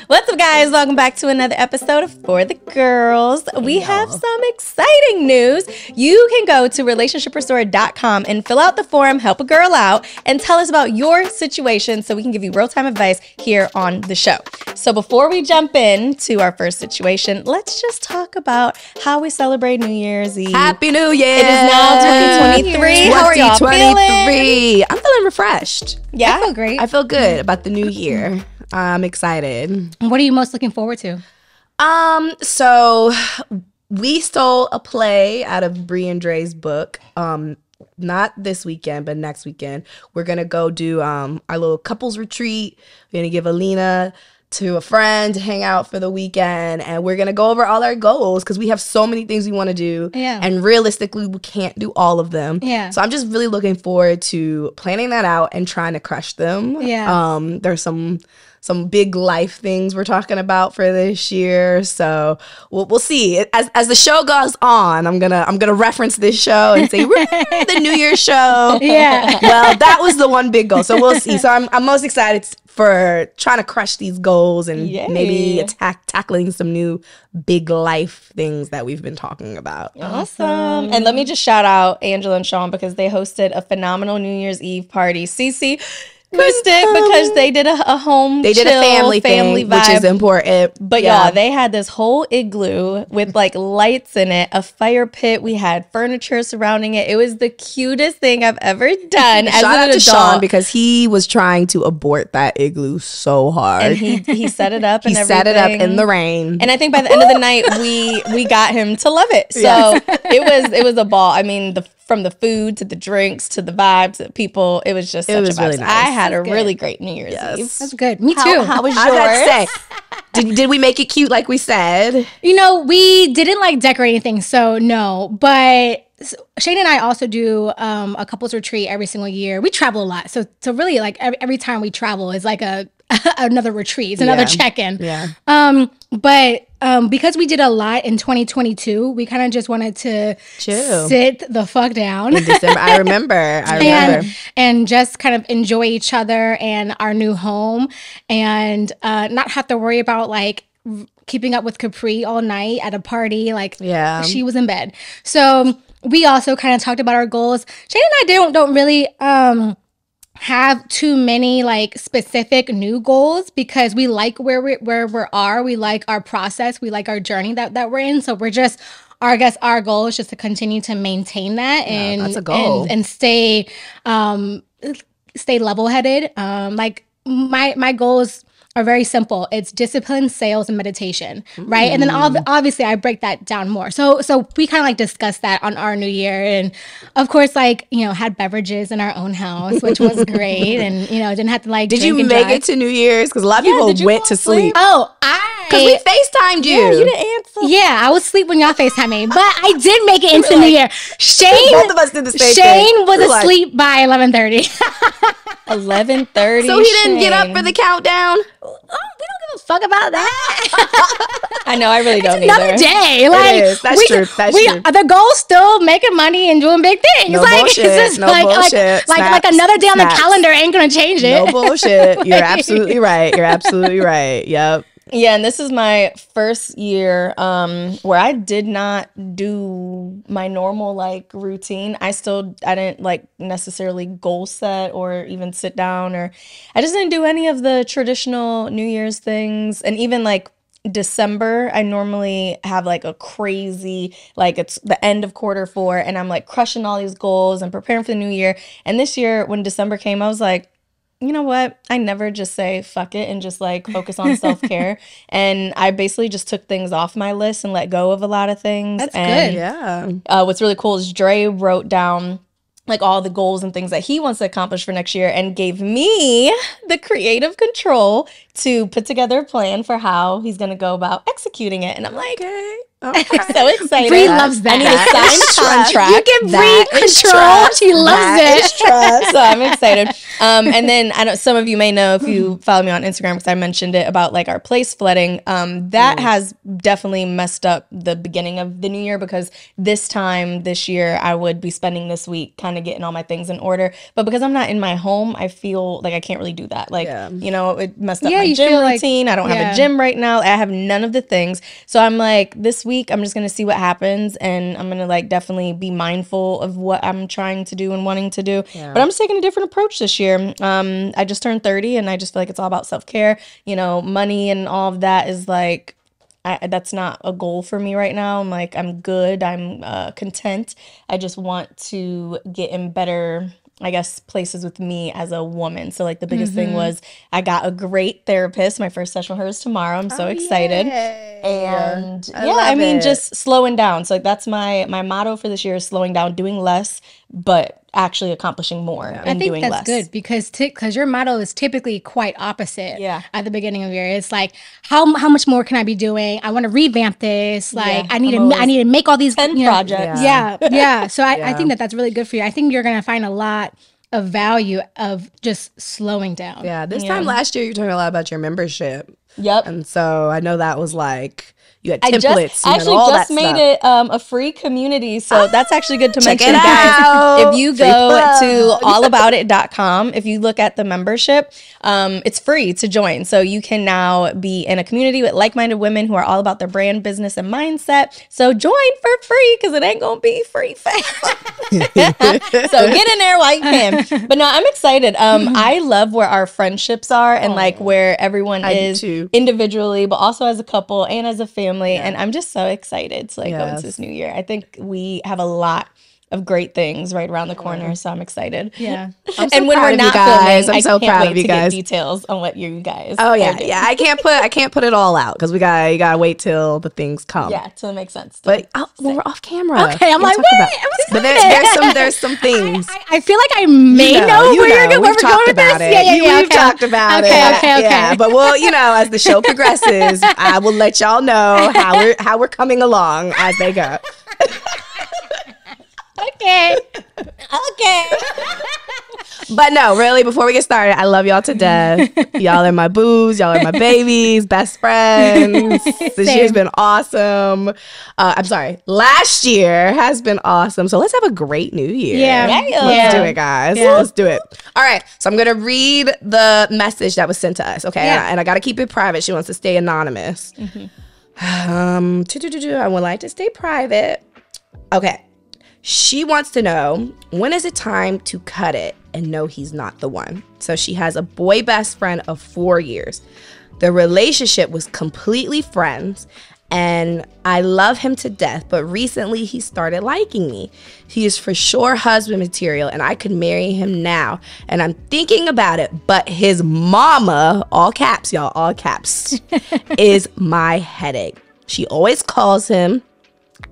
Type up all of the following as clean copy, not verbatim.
What's up, guys? Welcome back to another episode of For the Girls. We have some exciting news. You can go to relationshiprestore.com and fill out the form, help a girl out, and tell us about your situation so we can give you real-time advice here on the show. So before we jump into our first situation, let's just talk about how we celebrate New Year's Eve. Happy New Year! It is now 2023. How are y'all feeling? I'm feeling refreshed. Yeah? I feel great. I feel good about the new year. I'm excited. What are you most looking forward to? So we stole a play out of Bree and Dre's book. Not this weekend, but next weekend. We're gonna go do our little couples retreat. We're gonna give Alina to a friend to hang out for the weekend, and we're gonna go over all our goals because we have so many things we want to do. Yeah. And realistically, we can't do all of them. Yeah. So I'm just really looking forward to planning that out and trying to crush them. Yeah. There's some big life things we're talking about for this year, so we'll see. As the show goes on, I'm gonna reference this show and say the New Year's show. Yeah. Well, that was the one big goal, so we'll see. So I'm most excited for trying to crush these goals and maybe tackling some new big life things that we've been talking about. Awesome. And let me just shout out Angela and Sean because they hosted a phenomenal New Year's Eve party. Cece missed it because they did a home They did a family thing, vibe. which is important. But y'all, they had this whole igloo with like lights in it, a fire pit. We had furniture surrounding it. It was the cutest thing I've ever done. As Shout an out to adult. Sean because he was trying to abort that igloo so hard. And he set it up He and everything. set it up in the rain. And I think by the end of the night, we got him to love it. So it was a ball. I mean, from the food to the drinks to the vibes to the people, it was just such a vibe. really So nice. I had a really great New Year's Eve. That's good. Me too. How was I was about yours? to say, did we make it cute like we said? You know, we didn't like decorate anything, so no. But Shane and I also do a couples retreat every single year. We travel a lot, so really, like every time we travel is like another retreat. It's another check-in. Yeah. But because we did a lot in 2022, we kind of just wanted to Chill. sit the fuck down. In December, I remember. And just kind of enjoy each other and our new home, and not have to worry about like keeping up with Capri all night at a party. Like, she was in bed. So we also kind of talked about our goals. Shane and I don't really have too many like specific new goals because we like where we are. We like our process. We like our journey that we're in. So we're just, I guess our goal is just to continue to maintain that and that's a goal. and stay level-headed. Like my goals are very simple. It's discipline, sales, and meditation, right? And then obviously I break that down more. So we kind of like discussed that on our New Year, and of course, like, you know, had beverages in our own house, which was great, and you know, didn't have to like. Did you make it to New Year's? Because a lot of people went to sleep. Oh, because we FaceTimed you. Yeah, you didn't answer. Yeah, I was asleep when y'all FaceTime me, but I did make it into New Year. Shane, both of us did the same Shane thing. was asleep by 11:30. 11:30. So he didn't get up for the countdown. Oh, we don't give a fuck about that. I know, I really don't Another either. day. Like, is. That's true. That's true. The goal's still making money and doing big things. No like, bullshit. it's just No like, bullshit. Like another day on the Snaps. calendar ain't gonna change it. No bullshit. You're absolutely right. You're absolutely right. Yep. Yeah, and this is my first year where I did not do my normal like routine. I didn't like necessarily goal set or even sit down, or I just didn't do any of the traditional New Year's things. And even like December, I normally have like a crazy, like it's the end of Q4 and I'm like crushing all these goals and preparing for the new year. And this year when December came, I was like, you know what? I never just say fuck it and just like focus on self-care. And I basically just took things off my list and let go of a lot of things. That's and, good. Yeah. What's really cool is Dre wrote down like all the goals and things that he wants to accomplish for next year and gave me the creative control to put together a plan for how he's going to go about executing it. And I'm like, So excited. Bree loves that. I need a signed contract. You give Bree control. She loves it. So I'm excited. And then some of you may know if you follow me on Instagram, because I mentioned it about like our place flooding. That has definitely messed up the beginning of the new year, because this time this year I would be spending this week kind of getting all my things in order. But because I'm not in my home, I feel like I can't really do that. Like, it messed up my gym routine. I don't have a gym right now. I have none of the things. So I'm like, this week I'm just going to see what happens, and I'm going to like definitely be mindful of what I'm trying to do and wanting to do. But I'm just taking a different approach this year. I just turned 30, and I just feel like it's all about self-care. Money and all of that is like, that's not a goal for me right now. I'm like, I'm good. I'm content. I just want to get in better, I guess, places with me as a woman. So like the biggest thing was I got a great therapist. My first session with her is tomorrow. I'm so excited. Yay. And I mean, just slowing down. So like that's my motto for this year is slowing down, doing less, but actually accomplishing more and doing less. I think that's good, because your motto is typically quite opposite at the beginning of the year. It's like, how much more can I be doing? I want to revamp this. Like I need to make all these 10 projects. So I think that's really good for you. I think you're going to find a lot of value of just slowing down. Yeah, this time last year you were talking a lot about your membership. Yep. And so I know that was like, you had templates. I just made it a free community. So that's actually good to mention, guys. If you go to allaboutit.com, if you look at the membership, it's free to join. So you can now be in a community with like-minded women who are all about their brand, business, and mindset. So join for free, because it ain't going to be free fast. So get in there while you can. But no, I'm excited. I love where our friendships are, and like where everyone is individually, but also as a couple and as a family. And I'm just so excited to go into this new year. I think we have a lot of great things right around the corner, so I'm excited. Yeah. I'm so and when we're not filming, I'm so proud of you guys. Get details on what you guys. Oh yeah, I can't put it all out, because you gotta wait till the things come. Yeah, till it makes sense. But when we're off camera, okay, I'm like, wait. But there's some things. I feel like I may know where we're going with this. Yeah. We've talked about it. Okay. Yeah, but we'll, as the show progresses, I will let y'all know how we're coming along as they go. Okay. But no, really, before we get started, I love y'all to death. Y'all are my boos. Y'all are my babies, best friends. This year's been awesome. I'm sorry. Last year has been awesome. So let's have a great new year. Yeah. Let's do it, guys. Yeah. Let's do it. All right. So I'm going to read the message that was sent to us. Okay. Yeah. And I got to keep it private. She wants to stay anonymous. I would like to stay private. Okay. She wants to know, when is it time to cut it and know he's not the one? So she has a boy best friend of 4 years. The relationship was completely friends, and I love him to death, but recently he started liking me. He is for sure husband material, and I could marry him now, and I'm thinking about it, but his mama, all caps, y'all, all caps, is my headache. She always calls him,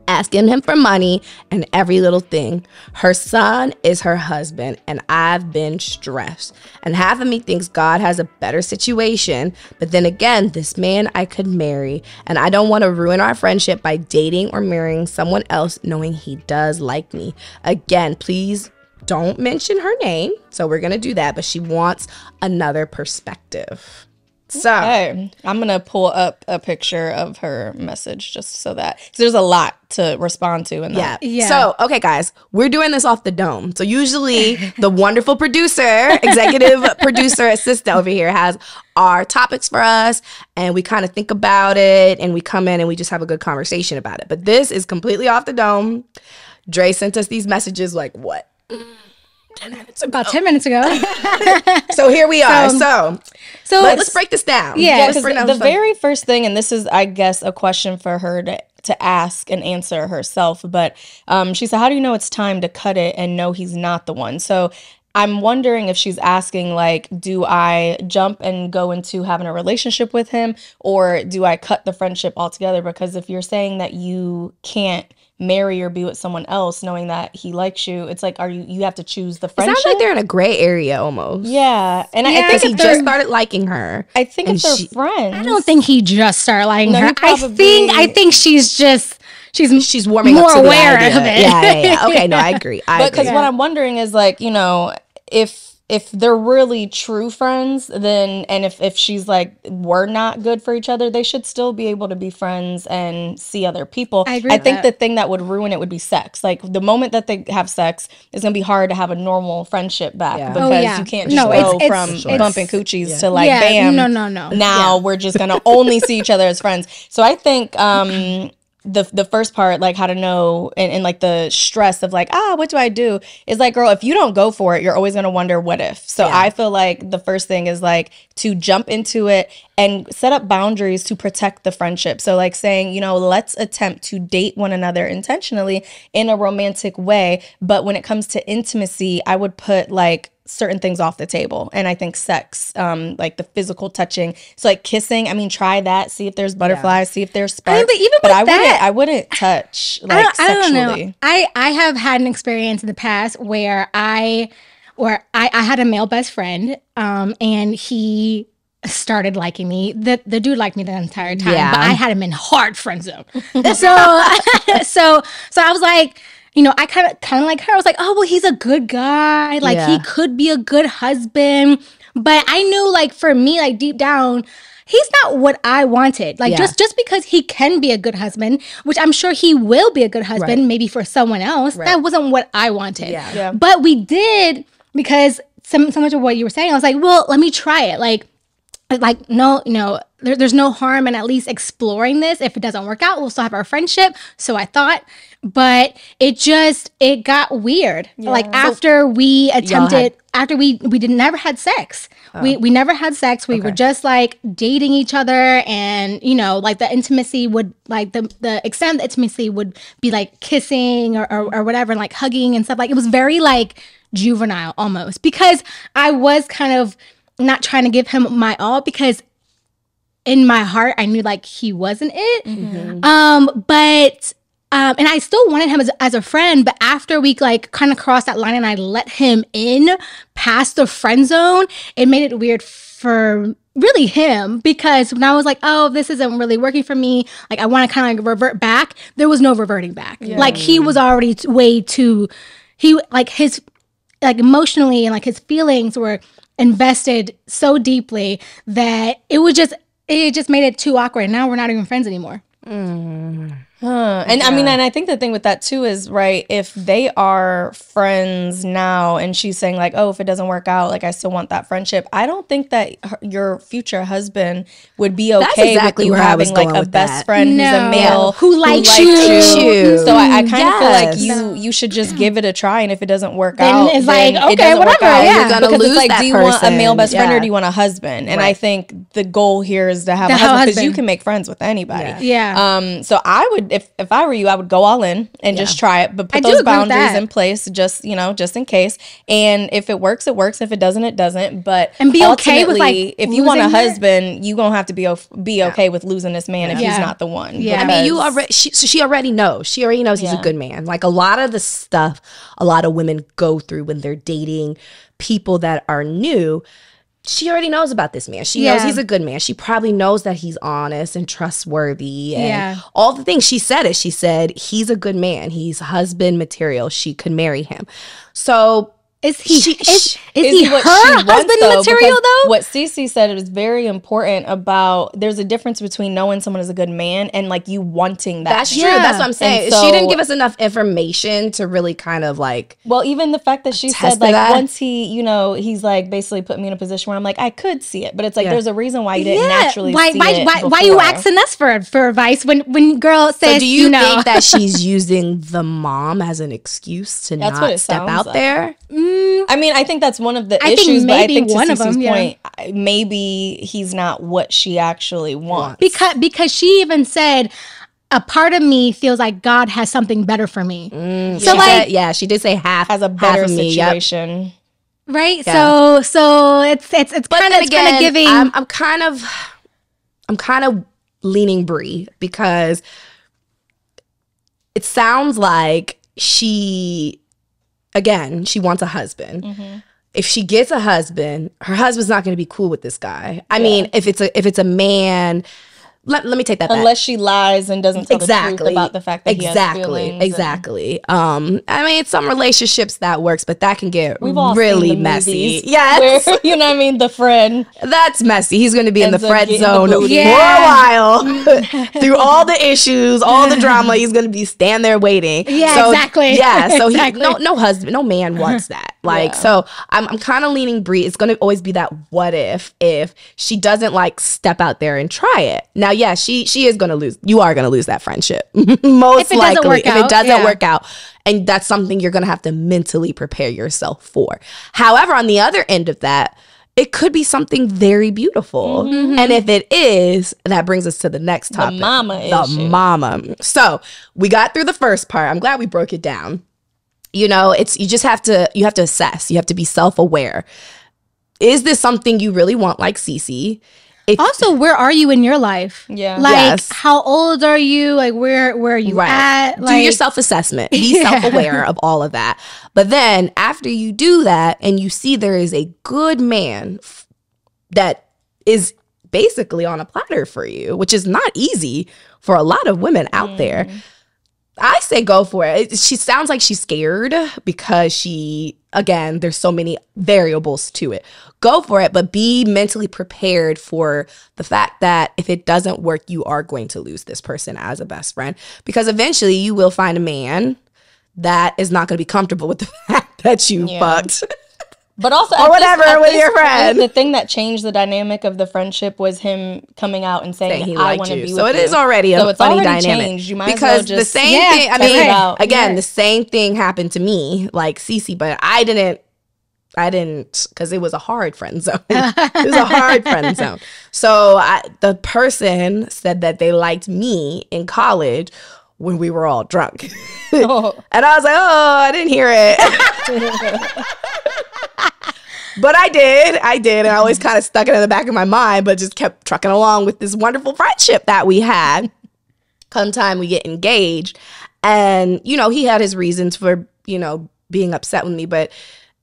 asking him for money and every little thing. Her son is her husband, and I've been stressed. And half of me thinks God has a better situation, but then again, this man I could marry, and I don't want to ruin our friendship by dating or marrying someone else knowing he does like me. Again, please don't mention her name, so we're gonna do that, but she wants another perspective. So I'm gonna pull up a picture of her message just so that, because there's a lot to respond to in that. Yeah. So okay, guys, we're doing this off the dome. So usually the wonderful producer, executive producer assistant over here has our topics for us, and we kind of think about it, and we come in and we just have a good conversation about it. But this is completely off the dome. Dre sent us these messages like what? 10 minutes ago. About 10 minutes ago. So here we are. So let's break this down. Yeah, because the very first thing, and this is, I guess, a question for her to ask and answer herself, but she said, how do you know it's time to cut it and know he's not the one? So I'm wondering if she's asking, like, do I jump and go into having a relationship with him, or do I cut the friendship altogether? Because if you're saying that you can't marry or be with someone else knowing that he likes you, it's like, you have to choose the friendship? It sounds like they're in a gray area almost. Yeah. And I think he just started liking her. I think if they're friends. I don't think he just started liking her. I think she's just she's warming more up to aware the idea. of it. Yeah. Okay, no, I agree. But because what I'm wondering is like, you know, if they're really true friends, then, and if she's like, we're not good for each other, they should still be able to be friends and see other people. I agree. I think the thing that would ruin it would be sex. Like the moment that they have sex, it's gonna be hard to have a normal friendship back because you can't just go from bumping coochies to like, bam, no. Now we're just gonna only see each other as friends. So I think the first part, like how to know and like the stress of like, what do I do, is like, girl, if you don't go for it, you're always going to wonder what if. So I feel like the first thing is like to jump into it and set up boundaries to protect the friendship. So like saying, you know, let's attempt to date one another intentionally in a romantic way, but when it comes to intimacy, I would put like certain things off the table. And I think sex, like the physical touching, so like kissing, I mean, try that, see if there's butterflies, see if there's sparks. But I wouldn't touch like sexually. I don't know. I have had an experience in the past where I had a male best friend, and he started liking me. The dude liked me the entire time, but I had him in hard friend zone. so I was like, you know, I kind of like her. I was like, oh, well, he's a good guy. Like, he could be a good husband. But I knew, like, for me, like, deep down, he's not what I wanted. Like, just because he can be a good husband, which I'm sure he will be a good husband, maybe for someone else, that wasn't what I wanted. But we did, because so much of what you were saying, I was like, well, let me try it. Like, no, you know, there's no harm in at least exploring this. If it doesn't work out, we'll still have our friendship. So I thought, but it got weird. Like after we attempted, after we never had sex. We never had sex. We were just like dating each other, and you know, like the intimacy would, like the extent of the intimacy would be like kissing or whatever, and like hugging and stuff. Like it was very like juvenile almost, because I was kind of not trying to give him my all, because in my heart I knew like he wasn't it. But and I still wanted him as a friend, but after we like kind of crossed that line and I let him in past the friend zone, it made it weird for really him, because when I was like, oh, this isn't really working for me, like I want to kind of like revert back, there was no reverting back. Like he was already way too, his like emotionally and like his feelings were invested so deeply that it just made it too awkward. Now we're not even friends anymore. And I mean, and I think the thing with that too is, right, if they are friends now and she's saying like, oh, if it doesn't work out, like I still want that friendship, I don't think that your future husband would be okay with you having like a best friend who's a male who likes you. So I kind of feel like you should just give it a try, and if it doesn't work out, it's like, okay, whatever. You're gonna because lose it's like, that do you person. want a male best friend or do you want a husband? And I think the goal here is to have a husband, because you can make friends with anybody. So I would, if I were you, I would go all in and just try it, but put those boundaries in place, just, you know, just in case. And if it works, it works. If it doesn't, it doesn't. But and be okay with like, if you want a husband, you gonna have to be okay with losing this man if he's not the one. I mean, you already she already knows. She already knows he's a good man. Like a lot of the stuff a lot of women go through when they're dating people that are new, she already knows about this man. She knows he's a good man. She probably knows that he's honest and trustworthy and all the things. She said it. She said he's a good man. He's husband material. She could marry him. So is he her husband material though? What Cece said is very important about, there's a difference between knowing someone is a good man and like you wanting that. That's true. That's what I'm saying. So, she didn't give us enough information to really kind of like, well, even the fact that she said like once he, you know, he's like basically put me in a position where I'm like, I could see it, but it's like there's a reason why you didn't naturally see it. Why you asking us for advice when girl says, so do you think that she's using the mom as an excuse to not step out there? I mean, I think that's one of the issues, but I think to Cece's point, maybe he's not what she actually wants. Because she even said, a part of me feels like God has something better for me. So like, she did say has a better situation. Right? Yeah. So it's kind of giving. I'm kind of leaning Brie, because it sounds like she wants a husband. If she gets a husband, her husband's not going to be cool with this guy. I mean, if it's a man let me take that back. Unless she lies and doesn't tell the truth about the fact that he has feelings. Exactly. I mean, some relationships that works, but that can get really messy. Yes. Where, you know what I mean? The friend. That's messy. He's going to be in the friend zone for a while. Through all the issues, all the drama, he's going to be stand there waiting. Yeah, so, exactly. Yeah, so no husband, no man wants that. Like, so I'm kind of leaning Brie. It's going to always be that what if she doesn't like step out there and try it. Now, yeah, she is going to lose. You are going to lose that friendship. Most likely. If it doesn't work out. And that's something you're going to have to mentally prepare yourself for. However, on the other end of that, it could be something very beautiful. Mm-hmm. And if it is, that brings us to the next topic. The mama. So we got through the first part. I'm glad we broke it down. You know, you have to assess. You have to be self-aware. Is this something you really want, like Cece? Also, where are you in your life? Yeah. Like, how old are you? Like, where are you at? Like, do your self-assessment. Be self-aware of all of that. But then after you do that and you see there is a good man that is basically on a platter for you, which is not easy for a lot of women out there, I say go for it. She sounds like she's scared because again, there's so many variables to it. Go for it, but be mentally prepared for the fact that if it doesn't work, you are going to lose this person as a best friend, because eventually you will find a man that is not going to be comfortable with the fact that you fucked. But also, or whatever with your friend. The thing that changed the dynamic of the friendship was him coming out and saying he I want to be with you. So it is already a funny dynamic. Changed. You might because as well just, the same thing. I mean, again, the same thing happened to me, like Cece, but I didn't because it was a hard friend zone. It was a hard friend zone. So the person said that they liked me in college when we were all drunk. And I was like, oh, I didn't hear it. But I did. And I always kind of stuck it in the back of my mind, but just kept trucking along with this wonderful friendship that we had. Come time we get engaged. And, you know, he had his reasons for, you know, being upset with me. But,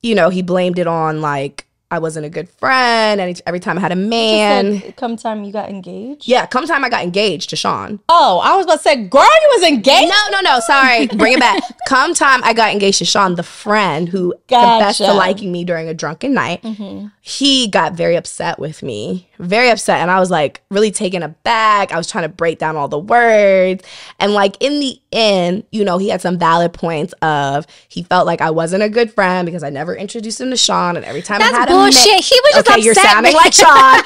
you know, he blamed it on, like, I wasn't a good friend. And every time I had a man. Come time you got engaged? Yeah, come time I got engaged to Sean. Oh, I was about to say, girl, you was engaged? No. Sorry. Bring it back. Come time I got engaged to Sean, the friend who confessed to liking me during a drunken night. Mm-hmm. He got very upset with me. Very upset. And I was like really taken aback. I was trying to break down all the words. And like in the end, you know, he had some valid points of he felt like I wasn't a good friend because I never introduced him to Sean. And every time I had bullshit. He was just upset. You're sounding like Sean.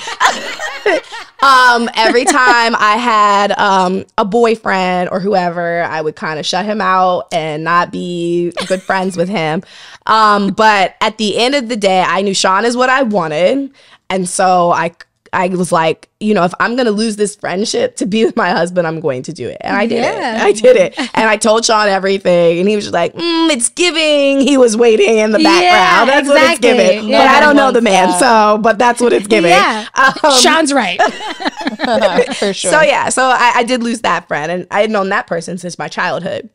Every time I had a boyfriend or whoever, I would kind of shut him out and not be good friends with him. But at the end of the day, I knew Sean is what I wanted. And so I was like, you know, if I'm going to lose this friendship to be with my husband, I'm going to do it. And I did it. I did it. And I told Sean everything. And he was just like, it's giving. He was waiting in the background. That's what it's giving. Yeah, but I don't know the man. But that's what it's giving. Yeah. Sean's right. For sure. So, yeah. So I did lose that friend. And I had known that person since my childhood.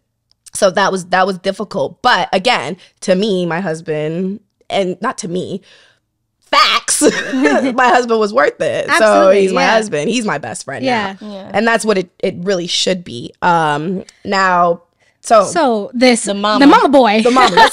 So that was difficult. But again, to me, my husband, and not to me, facts, my husband was worth it. Absolutely, so he's my husband. He's my best friend now. Yeah. And that's what it really should be. Now, so the mama boy. The mama.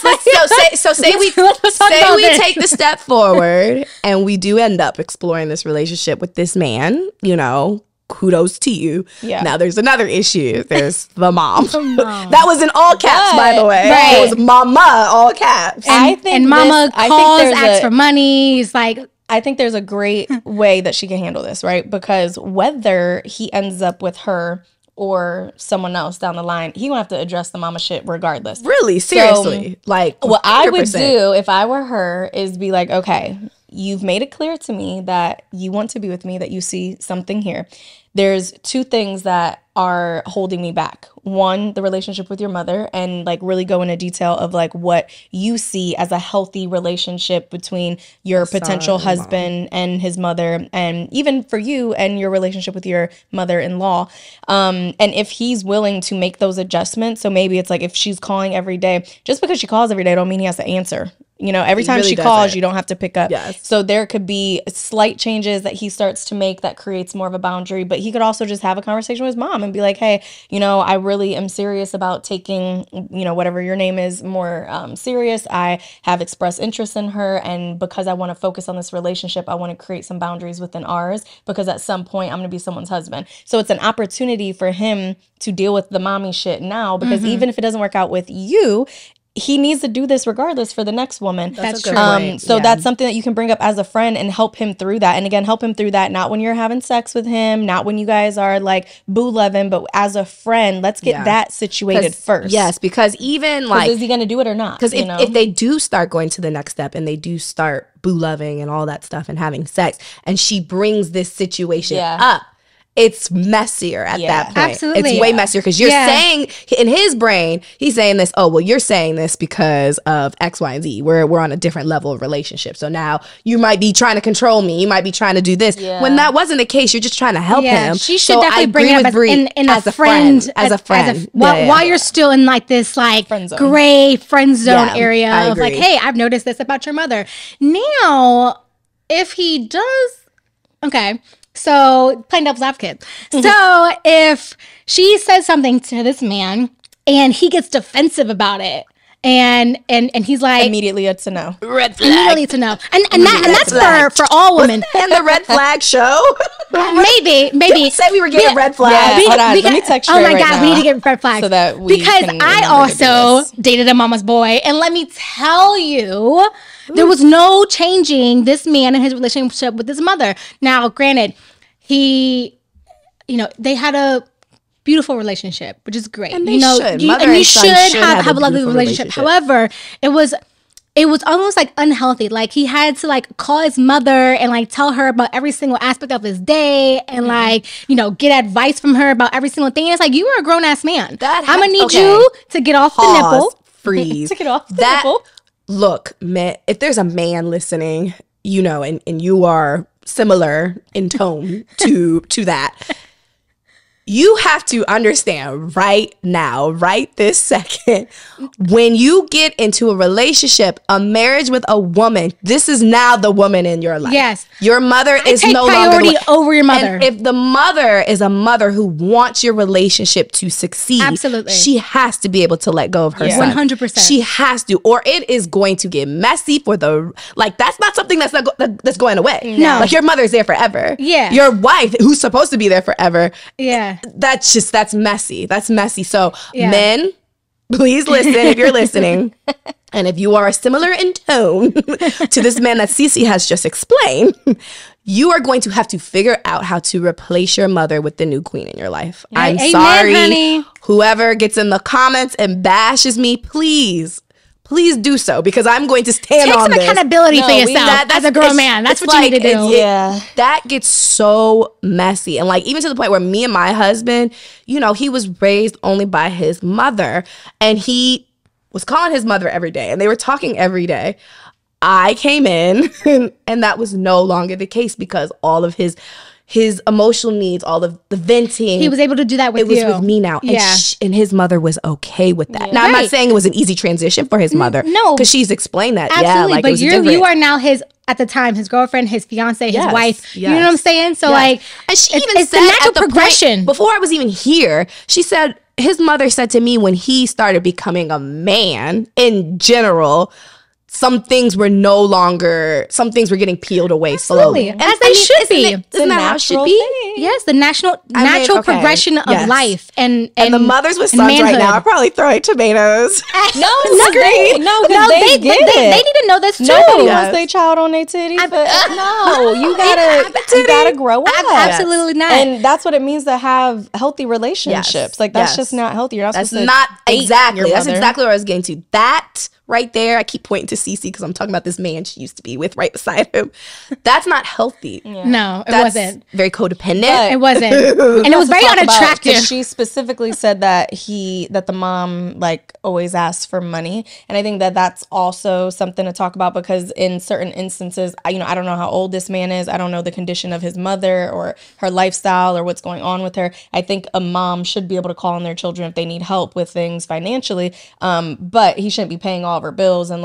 Say we take the step forward and we do end up exploring this relationship with this man, you know, kudos to you. Yeah. Now there's another issue. There's the mom. That was in all caps, by the way. Right. It was mama, all caps. And mama asks for money. He's like, I think there's a great way that she can handle this, right? Because whether he ends up with her or someone else down the line, he gonna have to address the mama shit regardless. Really? Seriously? So, like, 100%. What I would do if I were her is be like, okay, you've made it clear to me that you want to be with me, that you see something here. There's two things that are holding me back. One, the relationship with your mother, and like really go into detail of like what you see as a healthy relationship between your potential husband and his mother, and even for you and your relationship with your mother-in-law. And if he's willing to make those adjustments, so maybe it's like if she's calling every day, just because she calls every day don't mean he has to answer. You know, every time really she doesn't. calls, you don't have to pick up. Yes. So there could be slight changes that he starts to make that creates more of a boundary, but he could also just have a conversation with his mom and be like, hey, you know, I really am serious about taking, you know, whatever your name is more serious. I have expressed interest in her, and because I want to focus on this relationship, I want to create some boundaries within ours, because at some point I'm going to be someone's husband. So it's an opportunity for him to deal with the mommy shit now, because even if it doesn't work out with you, he needs to do this regardless for the next woman. That's true. So that's something that you can bring up as a friend and help him through that. And again, help him through that, not when you're having sex with him, not when you guys are like boo loving, but as a friend, let's get that situated first. Yes, because even like, is he going to do it or not? Because if they do start going to the next step and they do start boo loving and all that stuff and having sex, and she brings this situation up, it's messier at that point. Absolutely. It's way messier, because you're saying, in his brain, he's saying this, oh, well, you're saying this because of X, Y, and Z. We're on a different level of relationship. So now you might be trying to control me. You might be trying to do this. Yeah. When that wasn't the case, you're just trying to help him. She should definitely bring it up as a friend. While you're still in like this like gray friend zone area of like, hey, I've noticed this about your mother. Now, if he does, okay. So, playing devil's advocate. So, if she says something to this man and he gets defensive about it, and he's like, immediately it's a no. Red flag. Immediately it's a no. And that's for all women. And the red flag show. Maybe. Didn't say we were getting red flags. Yeah, hold on. Let me text you. Oh my right God, now we need to get red flags. So that we because can I also dated a mama's boy, and let me tell you, there was no changing this man and his relationship with his mother. Now, granted, they had a beautiful relationship, which is great. And they should. You should have a lovely relationship. However, it was almost like unhealthy. Like, he had to like call his mother and like tell her about every single aspect of his day, and like, get advice from her about every single thing. And it's like, you are a grown ass man. I'm gonna need you to get off the nipple. Freeze. To get off the nipple. Look, man, if there's a man listening, and you are similar in tone to that, you have to understand right now, right this second, when you get into a relationship, a marriage with a woman, this is now the woman in your life. Yes. Your mother is no longer priority over your mother. And if the mother is a mother who wants your relationship to succeed, absolutely, she has to be able to let go of her son. 100%. She has to, or it is going to get messy that's not something that's going away. No. Like, your mother's there forever. Yeah. Your wife, who's supposed to be there forever. Yeah. That's messy. That's messy. So men, please listen if you're listening. And if you are similar in tone to this man that Cece has just explained, you are going to have to figure out how to replace your mother with the new queen in your life. I'm sorry. Honey. Whoever gets in the comments and bashes me, please do so, because I'm going to stand on this. Take some accountability for yourself as a grown man. That's what you need to do. That gets so messy. And like, even to the point where me and my husband, he was raised only by his mother, and he was calling his mother every day, and they were talking every day. I came in and that was no longer the case, because all of his emotional needs, all of the venting, he was able to do that with you. It was with me now. Yeah. And his mother was okay with that. Now, I'm not saying it was an easy transition for his mother. No. Because she's explained that. Absolutely. Yeah, but you are now at the time, his girlfriend, his fiance, his wife. You know what I'm saying? So like, and she even it's said the natural at the progression. Point, before I was even here, she said, his mother said to me, when he started becoming a man in general, some things were getting peeled away slowly. As they should be. Isn't that how it should be? Yes, the natural progression of life. And the mothers with sons right now are probably throwing tomatoes. No, they need to know this too. Nobody wants their child on their titties. No, you gotta grow up. Absolutely not. And that's what it means to have healthy relationships. Yes. Like, that's just not healthy. You're not supposed to That's exactly what I was getting to. That right there, I keep pointing to Cece because I'm talking about this man she used to be with right beside him. That's not healthy. No, it wasn't. Very codependent. It wasn't. And it was very unattractive. She specifically said that the mom like always asks for money. And I think that that's also something to talk about, because in certain instances, I don't know how old this man is. I don't know the condition of his mother or her lifestyle or what's going on with her. I think a mom should be able to call on their children if they need help with things financially. But he shouldn't be paying all of her bills and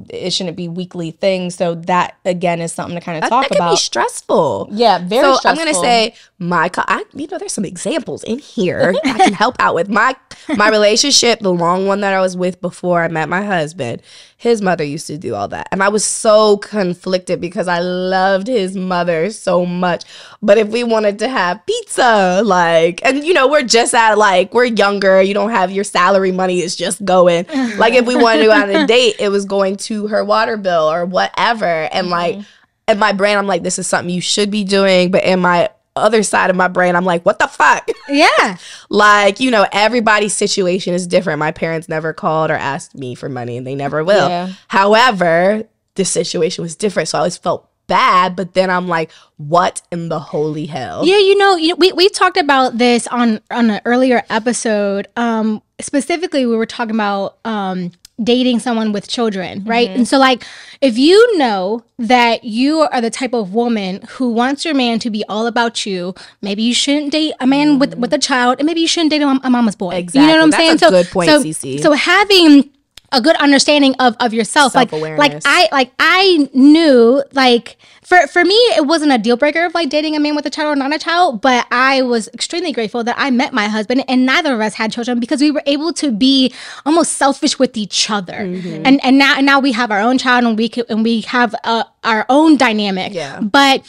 it shouldn't be weekly things. So that again is something to kind of talk about. That can be stressful. Yeah, very stressful. I'm gonna say there's some examples in here I can help out with. My relationship, the long one that I was with before I met my husband, his mother used to do all that. And I was so conflicted because I loved his mother so much. But if we wanted to have pizza, and we're just we're younger, you don't have your salary money, it's just going. If we wanted to go on a date, it was going to her water bill or whatever. And in my brain, I'm like, this is something you should be doing. But in my other side of my brain, I'm like, what the fuck? Yeah. Everybody's situation is different. My parents never called or asked me for money, and they never will. Yeah. However, this situation was different, so I always felt bad. But then I'm like, what in the holy hell? Yeah, we talked about this on an earlier episode. Specifically, we were talking about dating someone with children, right? And so if you know that you are the type of woman who wants your man to be all about you, maybe you shouldn't date a man with a child, and maybe you shouldn't date a mama's boy. Exactly. You know what I'm saying? That's a good point, Cece. So having a good understanding of yourself, self-awareness. I knew for me it wasn't a deal breaker of dating a man with a child or not a child, but I was extremely grateful that I met my husband and neither of us had children because we were able to be almost selfish with each other. And now we have our own child and we have our own dynamic. Yeah. But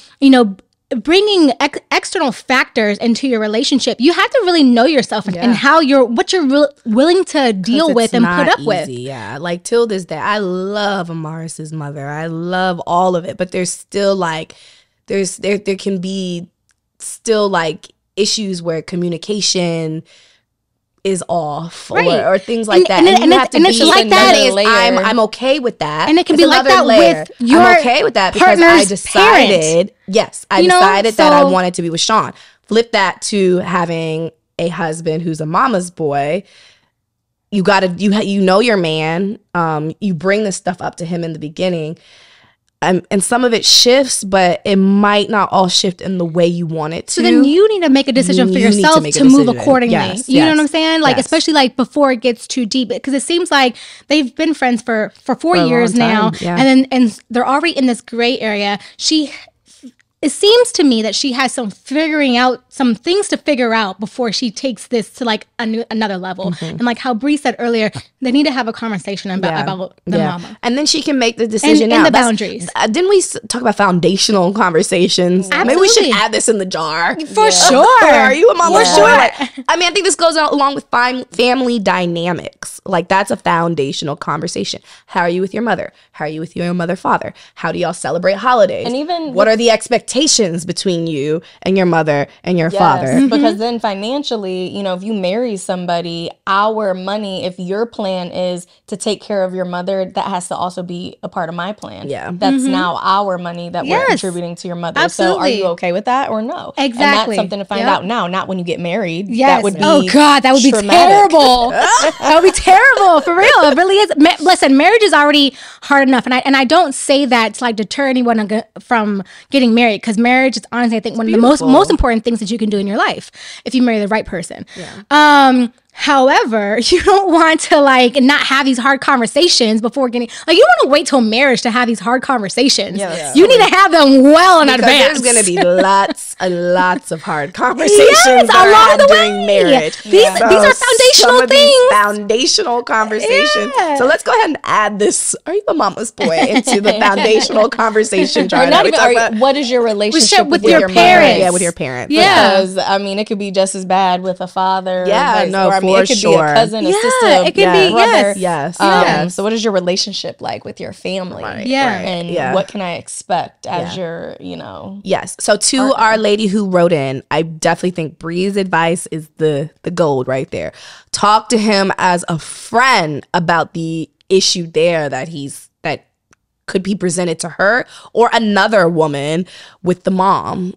bringing external factors into your relationship, you have to really know yourself and what you're willing to deal with and put up with. Yeah, till this day, I love Amaris's mother. I love all of it, but there's still there can be still issues where communication is off, right, or things like that. And it's like that. I'm okay with that, and it can be like that layer. with your I'm okay with that because I decided, decided that I wanted to be with Sean. Flip that to having a husband who's a mama's boy. You gotta, you know your man. You bring this stuff up to him in the beginning. And some of it shifts, but it might not all shift in the way you want it to. So then you need to make a decision for yourself to move accordingly. Yes, you know what I'm saying? Especially before it gets too deep. Because it seems like they've been friends for 4 years now. Yeah. And they're already in this gray area. It seems to me that she has some things to figure out before she takes this to another level. And how Bree said earlier, they need to have a conversation about the mama. And then she can make the decision and the boundaries. Didn't we talk about foundational conversations? Absolutely. Maybe we should add this in the jar. For sure. Are you a mama? For sure. I think this goes along with family dynamics. That's a foundational conversation. How are you with your mother? How are you with your mother-father? How do y'all celebrate holidays? And even what are the expectations between you and your mother and your father? Because then financially, if you marry somebody, our money, if your plan is to take care of your mother, that has to also be a part of my plan. Yeah. That's now our money that we're contributing to your mother. Absolutely. So are you okay with that or no? Exactly. And that's something to find out now, not when you get married. Yes. That would be oh God, that would be terrible. That would be terrible, for real. It really is. Listen, marriage is already hard enough. And I don't say that to deter anyone from getting married, because marriage is honestly, I think, one of the most important things that you can do in your life if you marry the right person. Yeah. However, you don't want to not have these hard conversations before getting you don't want to wait till marriage to have these hard conversations. You need to have them well in advance. There's going to be lots and lots of hard conversations along the way during marriage. These are foundational things. Foundational conversations. Yeah. So let's go ahead and add this. Are you a mama's boy into the foundational conversation jar? What is your relationship with your parents? Yeah, with your parents. Yeah, because it could be just as bad with a father. Yeah, it could be a cousin, a sister, it could be brother. Yes. So what is your relationship like with your family? Right, and what can I expect as your, Yes. So to partner. Our lady who wrote in, I definitely think Bree's advice is the gold right there. Talk to him as a friend about the issue there that could be presented to her or another woman with the mom.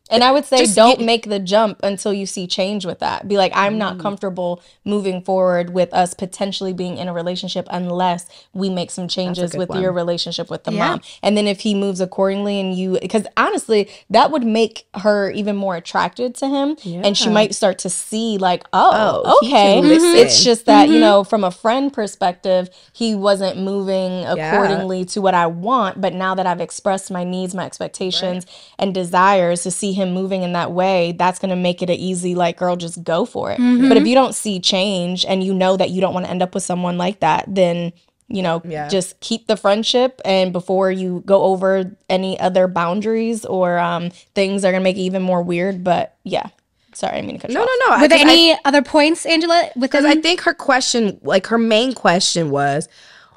And I would say don't make the jump until you see change with that. Be like, I'm not comfortable moving forward with us potentially being in a relationship unless we make some changes with your relationship with the mom. And then if he moves accordingly and because honestly, that would make her even more attracted to him. Yeah. And she might start to see like, okay. It's just that, you know, from a friend perspective, he wasn't moving accordingly to what I want. But now that I've expressed my needs, my expectations and desires, to see him moving in that way, that's going to make it an easy, like, girl, just go for it. But if you don't see change and you know that you don't want to end up with someone like that, then, you know, just keep the friendship, and before you go over any other boundaries or things that are going to make it even more weird. But yeah. Sorry, I mean to cut you off. No. Were there any other points, Angela? Because I think her question, like her main question was,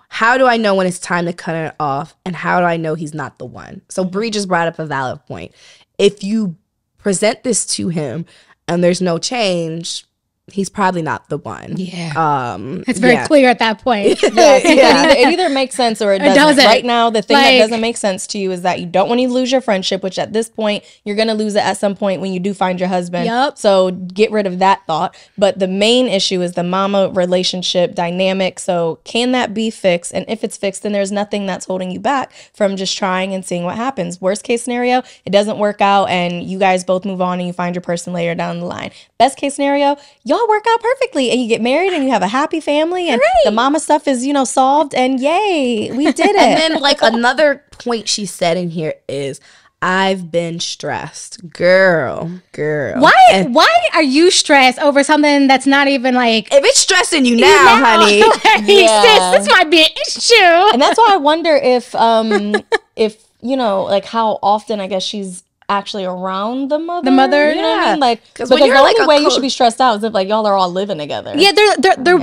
how do I know when it's time to cut it off? And how do I know he's not the one? So Bree just brought up a valid point. If you present this to him and there's no change, he's probably not the one. Yeah. It's very clear at that point. It either makes sense or it doesn't. Right now, the thing that doesn't make sense to you is that you don't want to lose your friendship, which at this point, you're going to lose it at some point when you do find your husband. Yep. So get rid of that thought. But the main issue is the mama relationship dynamic. So can that be fixed? And if it's fixed, then there's nothing that's holding you back from just trying and seeing what happens. Worst case scenario, it doesn't work out and you guys both move on and you find your person later down the line. Best case scenario, y'all work out perfectly and you get married and you have a happy family and the mama stuff is, you know, solved, and yay, we did it. And then like another point she said in here is, I've been stressed. Girl. Why are you stressed over something that's not even like... If it's stressing you now, honey. Sis, this might be an issue. And that's why I wonder if you know, like how often I guess she's actually around the mother. You know what I mean? Like, because the only way you should be stressed out is if like y'all are all living together. Yeah, there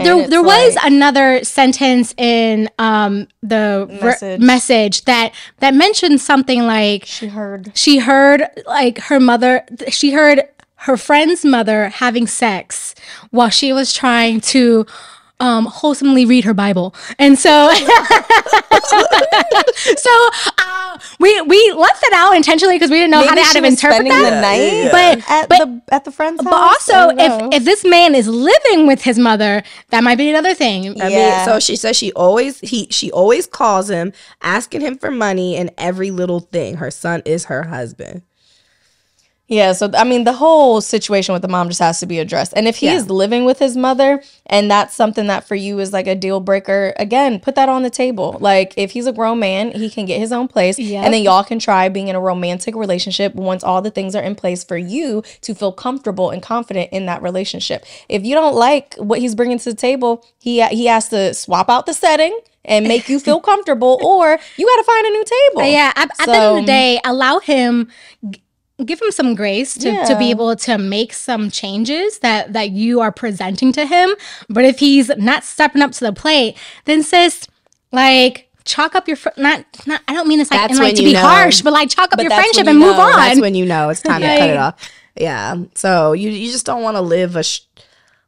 was another sentence in the message that mentioned something like she heard like her friend's mother having sex while she was trying to wholesomely read her Bible. And so we left it out intentionally because we didn't know how to interpret that. The night at the friend's house. But also, if this man is living with his mother, that might be another thing. I mean, so she says she always calls him, asking him for money and every little thing. Her son is her husband. Yeah, so I mean, the whole situation with the mom just has to be addressed. And if he is living with his mother and that's something that for you is like a deal breaker, again, put that on the table. Like, if he's a grown man, he can get his own place. Yep. And then y'all can try being in a romantic relationship once all the things are in place for you to feel comfortable and confident in that relationship. If you don't like what he's bringing to the table, he has to swap out the setting and make you feel comfortable, or you got to find a new table. Yeah, at the end of the day, allow him... Give him some grace to be able to make some changes that you are presenting to him. But if he's not stepping up to the plate, then sis, like, chalk up your not I don't mean this like, and, like to be harsh, but like chalk up your friendship and move on. That's when you know it's time to cut it off. Yeah. So you just don't want to live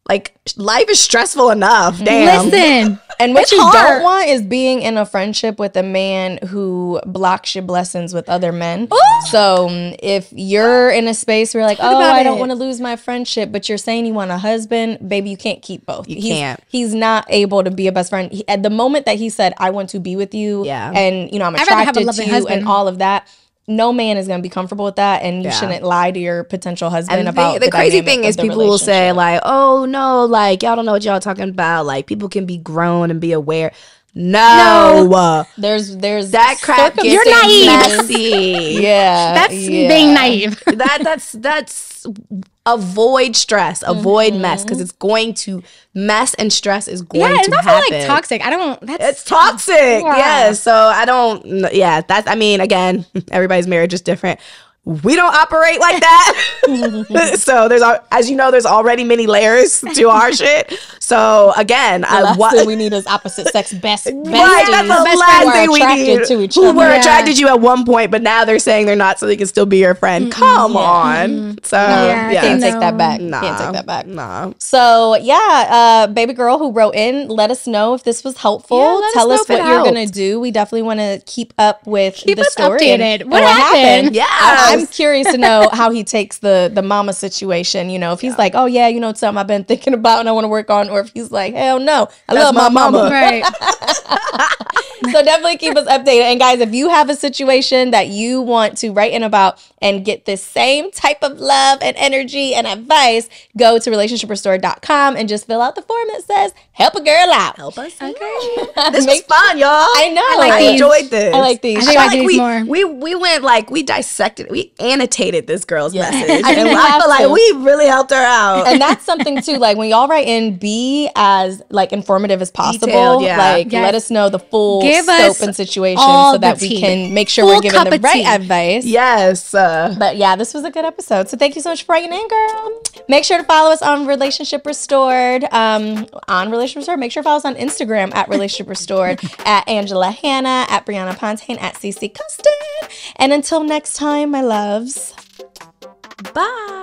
like, life is stressful enough. Damn. Listen. And what you don't want is being in a friendship with a man who blocks your blessings with other men. Ooh. So if you're in a space where you're like, I don't want to lose my friendship, but you're saying you want a husband, baby, you can't keep both. You can't. He's not able to be a best friend. At the moment that he said, I want to be with you, and, you know, I'm attracted to you and all of that, no man is going to be comfortable with that, and you shouldn't lie to your potential husband about the crazy thing is people will say like, oh no, like y'all don't know what y'all talking about, like people can be grown and be aware. No. There's that crap gets You're naive. Messy. That's being naive. That's avoid stress, avoid mess, because it's going to mess, and stress is going to happen. Yeah, it's also like toxic. It's toxic. Yeah. So I don't. Yeah. That's. I mean, again, everybody's marriage is different. We don't operate like that. So there's, as you know, there's already many layers to our shit. So again, the last thing we need is opposite sex besties. Right, that's the last thing we need. To each other. Who were attracted to you at one point, but now they're saying they're not, so they can still be your friend. Come on. So can't take that back. Can't take that back. Nah. So baby girl who wrote in, let us know if this was helpful. Tell us what you're gonna do. We definitely want to keep up with the story. Keep us updated. What happened? Yeah. I'm curious to know how he takes the mama situation. You know, if he's like, oh yeah, you know, it's something I've been thinking about and I want to work on, or if he's like, hell no, I love my mama. Right. So definitely keep us updated. And guys, if you have a situation that you want to write in about and get this same type of love and energy and advice, go to relationshiprestore.com and just fill out the form that says help a girl out. Help us. Okay. This was fun, y'all. I know. I enjoyed this. I like these. I think I like more. We went like, we dissected, we annotated this girl's message. I And I feel like we really helped her out. And that's something too, like when y'all write in, be as like informative as possible. Detailed, yeah. Like let us know the full scope and situation so that we can make sure we're giving the right advice. Yes. But yeah, this was a good episode. So thank you so much for writing in, girl. Make sure to follow us on Relationship Restored. On Relationship Restored. Make sure to follow us on Instagram at Relationship Restored, at Angela Hannah, at Brianna Pontaine, at CC Custon. And until next time, my loves. Bye.